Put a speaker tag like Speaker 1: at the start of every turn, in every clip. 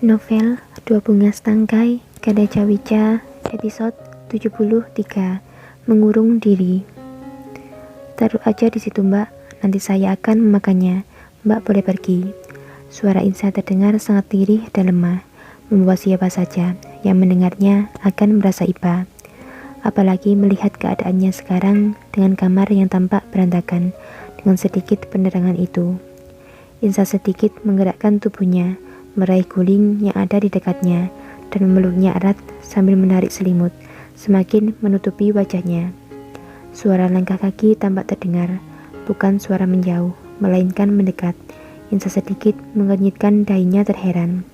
Speaker 1: Novel Dua Bunga Setangkai Gada Cawica episode 73 Mengurung Diri. Taruh aja di situ mbak, nanti saya akan memakannya. Mbak boleh pergi. Suara Insa terdengar sangat lirih dan lemah, membuat siapa saja yang mendengarnya akan merasa iba. Apalagi melihat keadaannya sekarang dengan kamar yang tampak berantakan dengan sedikit penerangan itu. Insa sedikit menggerakkan tubuhnya, meraih guling yang ada di dekatnya, dan memeluknya erat sambil menarik selimut, semakin menutupi wajahnya. Suara langkah kaki tampak terdengar, bukan suara menjauh, melainkan mendekat. Insa sedikit mengenyitkan dahinya terheran.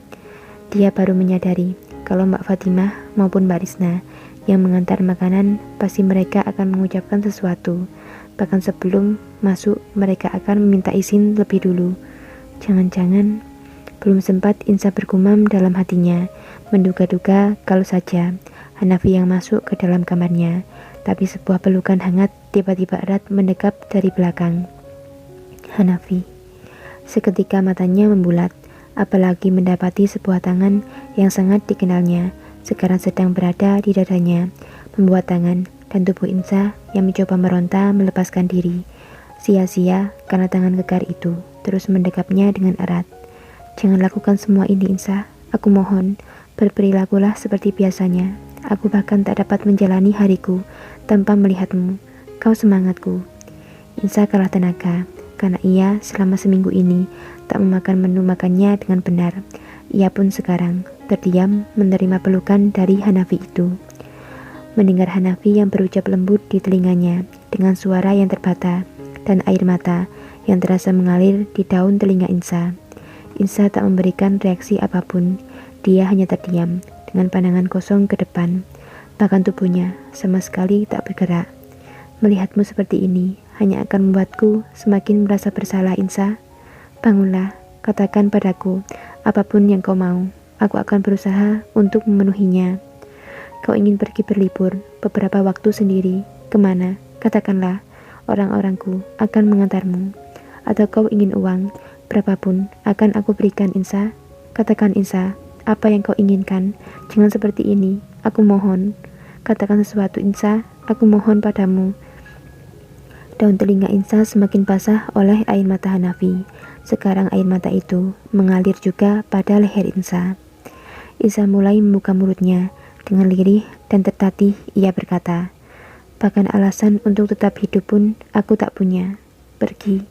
Speaker 1: Dia baru menyadari kalau Mbak Fatimah maupun Mbak Risna yang mengantar makanan pasti mereka akan mengucapkan sesuatu. Bahkan sebelum masuk mereka akan meminta izin lebih dulu. Jangan-jangan belum sempat Insa bergumam dalam hatinya, menduga-duga kalau saja Hanafi yang masuk ke dalam kamarnya, tapi sebuah pelukan hangat tiba-tiba erat mendekap dari belakang. Hanafi. Seketika matanya membulat, apalagi mendapati sebuah tangan yang sangat dikenalnya sekarang sedang berada di dadanya, membuat tangan dan tubuh Insa yang mencoba meronta melepaskan diri. Sia-sia karena tangan kekar itu terus mendekapnya dengan erat. Jangan lakukan semua ini Insa, aku mohon, berperilakulah seperti biasanya. Aku bahkan tak dapat menjalani hariku tanpa melihatmu, kau semangatku. Insa kalah tenaga, karena ia selama seminggu ini tak memakan menu makannya dengan benar. Ia pun sekarang terdiam menerima pelukan dari Hanafi itu. Mendengar Hanafi yang berucap lembut di telinganya dengan suara yang terbata dan air mata yang terasa mengalir di daun telinga Insa. Insa tak memberikan reaksi apapun, dia hanya terdiam dengan pandangan kosong ke depan, bahkan tubuhnya sama sekali tak bergerak. Melihatmu seperti ini hanya akan membuatku semakin merasa bersalah Insa. Bangunlah, katakan padaku apapun yang kau mau, aku akan berusaha untuk memenuhinya. Kau ingin pergi berlibur beberapa waktu sendiri, kemana? Katakanlah, orang-orangku akan mengantarmu. Atau kau ingin uang, berapapun akan aku berikan Insa. Katakan Insa, apa yang kau inginkan? Jangan seperti ini, aku mohon. Katakan sesuatu Insa, aku mohon padamu. Daun telinga Insa semakin basah oleh air mata Hanafi. Sekarang air mata itu mengalir juga pada leher Insa. Insa mulai membuka mulutnya. Dengan lirih dan tertatih ia berkata, bahkan alasan untuk tetap hidup pun aku tak punya. Pergi.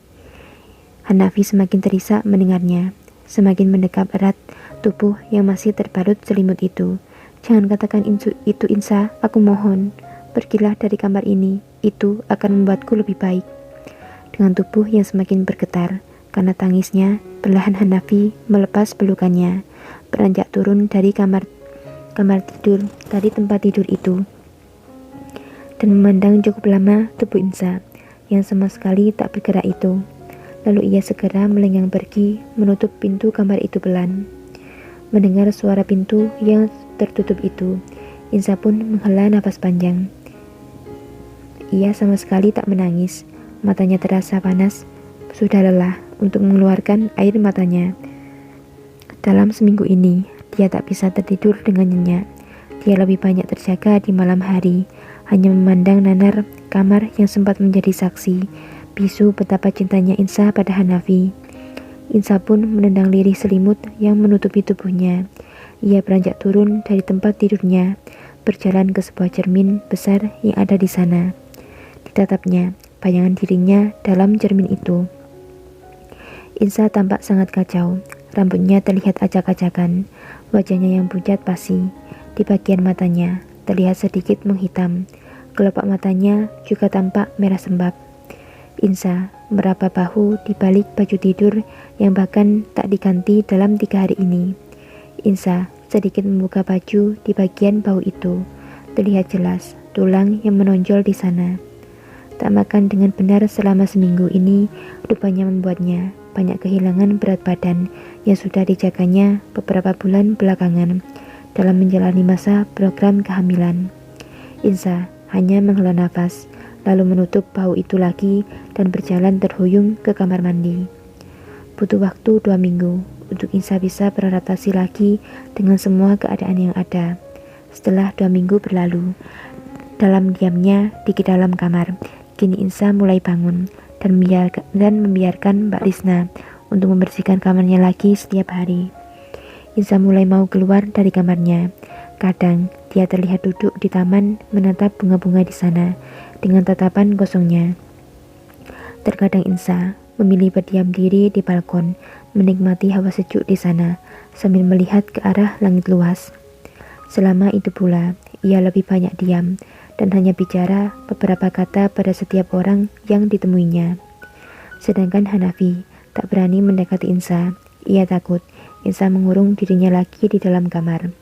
Speaker 1: Hanafi semakin terisak mendengarnya, semakin mendekap erat tubuh yang masih terbalut selimut itu. Jangan katakan itu Insa, aku mohon. Pergilah dari kamar ini, itu akan membuatku lebih baik. Dengan tubuh yang semakin bergetar karena tangisnya, perlahan Hanafi melepas pelukannya, beranjak turun dari kamar tidur, dari tempat tidur itu, dan memandang cukup lama tubuh Insa yang sama sekali tak bergerak itu. Lalu ia segera melenggang pergi menutup pintu kamar itu pelan. Mendengar suara pintu yang tertutup itu, Insa pun menghela nafas panjang. Ia sama sekali tak menangis, matanya terasa panas, sudah lelah untuk mengeluarkan air matanya. Dalam seminggu ini, dia tak bisa tertidur dengan nyenyak. Dia lebih banyak terjaga di malam hari, hanya memandang nanar kamar yang sempat menjadi saksi bisu betapa cintanya Insa pada Hanafi. Insa pun menendang lirih selimut yang menutupi tubuhnya. Ia beranjak turun dari tempat tidurnya, berjalan ke sebuah cermin besar yang ada di sana. Ditatapnya bayangan dirinya dalam cermin itu. Insa tampak sangat kacau. Rambutnya terlihat acak-acakan, wajahnya yang pucat pasi. Di bagian matanya terlihat sedikit menghitam. Kelopak matanya juga tampak merah sembab. Insa meraba bahu di balik baju tidur yang bahkan tak diganti dalam 3 hari ini. Insa sedikit membuka baju di bagian bahu itu. Terlihat jelas tulang yang menonjol di sana. Tak makan dengan benar selama seminggu ini rupanya membuatnya banyak kehilangan berat badan yang sudah dijaganya beberapa bulan belakangan dalam menjalani masa program kehamilan. Insa hanya menghela nafas, lalu menutup bahu itu lagi dan berjalan terhuyung ke kamar mandi. Butuh waktu 2 minggu untuk Insa bisa beradaptasi lagi dengan semua keadaan yang ada. Setelah 2 minggu berlalu, dalam diamnya di dalam kamar, kini Insa mulai bangun dan membiarkan Mbak Lisna untuk membersihkan kamarnya lagi setiap hari. Insa mulai mau keluar dari kamarnya. Kadang dia terlihat duduk di taman menatap bunga-bunga di sana dengan tatapan kosongnya. Terkadang Insa memilih berdiam diri di balkon, menikmati hawa sejuk di sana sambil melihat ke arah langit luas. Selama itu pula, ia lebih banyak diam dan hanya bicara beberapa kata pada setiap orang yang ditemuinya. Sedangkan Hanafi tak berani mendekati Insa. Ia takut Insa mengurung dirinya lagi di dalam kamar.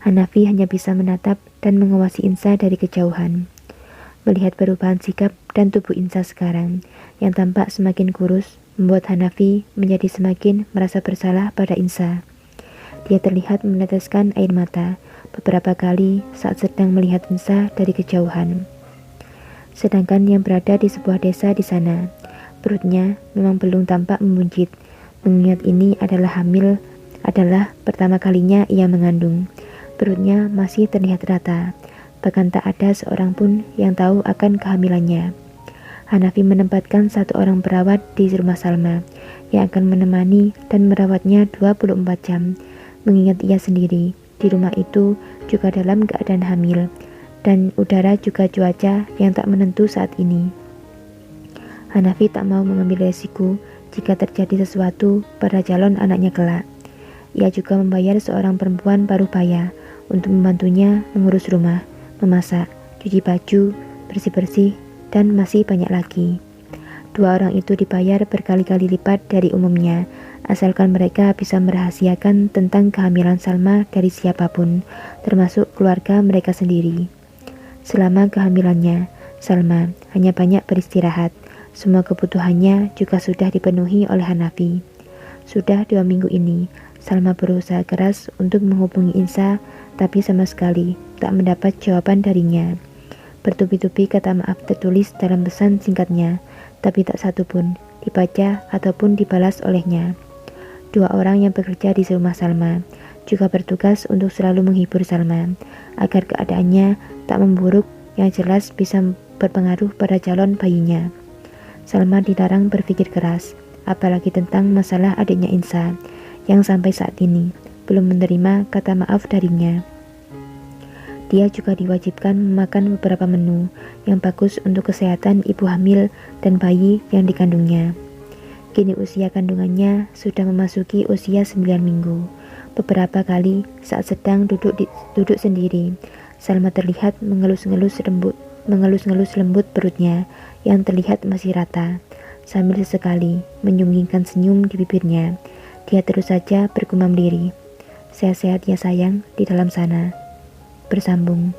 Speaker 1: Hanafi hanya bisa menatap dan mengawasi Insa dari kejauhan. Melihat perubahan sikap dan tubuh Insa sekarang yang tampak semakin kurus, membuat Hanafi menjadi semakin merasa bersalah pada Insa. Dia terlihat meneteskan air mata beberapa kali saat sedang melihat Insa dari kejauhan. Sedangkan yang berada di sebuah desa di sana, perutnya memang belum tampak membuncit, mengingat ini adalah pertama kalinya ia mengandung. Perutnya masih terlihat rata, bahkan tak ada seorang pun yang tahu akan kehamilannya. Hanafi menempatkan 1 orang perawat di rumah Salma yang akan menemani dan merawatnya 24 jam, mengingat ia sendiri di rumah itu juga dalam keadaan hamil, dan udara juga cuaca yang tak menentu saat ini. Hanafi tak mau mengambil resiko jika terjadi sesuatu pada calon anaknya kelak. Ia juga membayar seorang perempuan paruh baya untuk membantunya mengurus rumah, memasak, cuci baju, bersih-bersih, dan masih banyak lagi. 2 orang itu dibayar berkali-kali lipat dari umumnya, asalkan mereka bisa merahasiakan tentang kehamilan Salma dari siapapun, termasuk keluarga mereka sendiri. Selama kehamilannya, Salma hanya banyak beristirahat. Semua kebutuhannya juga sudah dipenuhi oleh Hanafi. Sudah 2 minggu ini, Salma berusaha keras untuk menghubungi Insa, tapi sama sekali tak mendapat jawaban darinya. Bertubi-tubi kata maaf tertulis dalam pesan singkatnya, tapi tak satu pun dibaca ataupun dibalas olehnya. 2 orang yang bekerja di rumah Salma juga bertugas untuk selalu menghibur Salma, agar keadaannya tak memburuk yang jelas bisa berpengaruh pada calon bayinya. Salma dilarang berpikir keras, apalagi tentang masalah adiknya Insa, yang sampai saat ini belum menerima kata maaf darinya. Dia juga diwajibkan memakan beberapa menu yang bagus untuk kesehatan ibu hamil dan bayi yang dikandungnya. Kini usia kandungannya sudah memasuki usia 9 minggu. Beberapa kali saat sedang duduk sendiri, Salma terlihat mengelus-ngelus lembut perutnya yang terlihat masih rata, sambil sesekali menyunggingkan senyum di bibirnya. Dia terus saja bergumam diri, "Sehat-sehat ya sayang di dalam sana." Bersambung.